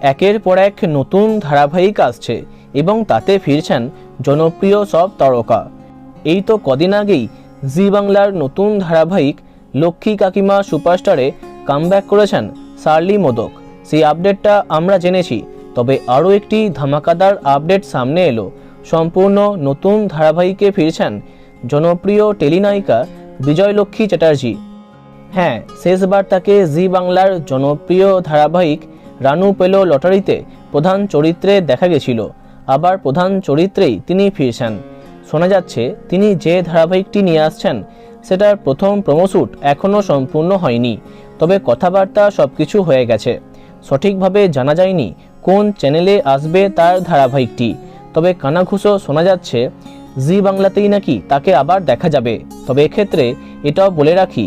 একের পর এক নতুন ধারাবাহিক আসছে এবং তাতে ফিরছেন জনপ্রিয় সব তারকা। এই তো কদিন আগেই জি বাংলার নতুন ধারাবাহিক লক্ষ্মী কাকিমা সুপারস্টারে কামব্যাক করেছেন শার্লি মোদক। সেই আপডেটটা আমরা জেনেছি, তবে আরও একটি ধামাকাদার আপডেট সামনে এলো। সম্পূর্ণ নতুন ধারাবাহিকে ফিরছেন জনপ্রিয় টেলিনায়িকা বিজয়লক্ষ্মী চ্যাটার্জি। হ্যাঁ, শেষবার তাকে জি বাংলার জনপ্রিয় ধারাবাহিক রানু পেলো লটারিতে প্রধান চরিত্রে দেখা গেছিল। আবার প্রধান চরিত্রেই তিনি ফিরছেন। শোনা যাচ্ছে তিনি যে ধারাবাহিকটি নিয়ে আসছেন সেটার প্রথম প্রোমোশুট এখনও সম্পূর্ণ হয়নি, তবে কথাবার্তা সব কিছু হয়ে গেছে। সঠিকভাবে জানা যায়নি কোন চ্যানেলে আসবে তার ধারাবাহিকটি, তবে কানাঘুষো শোনা যাচ্ছে জি বাংলাতেই নাকি তাকে আবার দেখা যাবে। তবে এক্ষেত্রে এটাও বলে রাখি,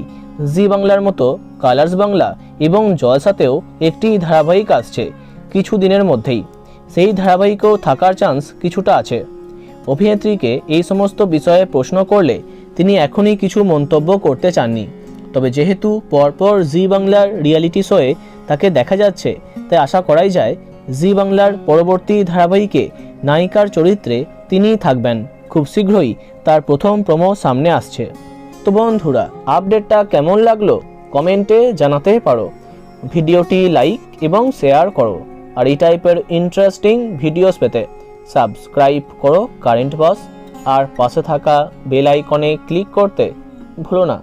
জি বাংলার মতো কালার্স বাংলা এবং জলসাতেও একটি ধারাবাহিক আসছে কিছু দিনের মধ্যেই। সেই ধারাবাহিকেও থাকার চান্স কিছুটা আছে। অভিনেত্রীকে এই সমস্ত বিষয়ে প্রশ্ন করলে তিনি এখনই কিছু মন্তব্য করতে চাননি। তবে যেহেতু পরপর জি বাংলার রিয়েলিটি শোয়ে তাকে দেখা যাচ্ছে, তাই আশা করাই যায় জি বাংলার পরবর্তী ধারাবাহিকে নায়িকার চরিত্রে তিনিই থাকবেন। খুব শীঘ্রই তার প্রথম প্রোমো সামনে আসছে। তো বন্ধুরা, আপডেটটা কেমন লাগলো কমেন্টে জানাতে পারো। ভিডিওটি লাইক এবং শেয়ার করো। আর এই টাইপের ইন্টারেস্টিং ভিডিওস পেতে সাবস্ক্রাইব করো কারেন্ট বস, আর পাশে থাকা বেল আইকনে ক্লিক করতে ভুলো না।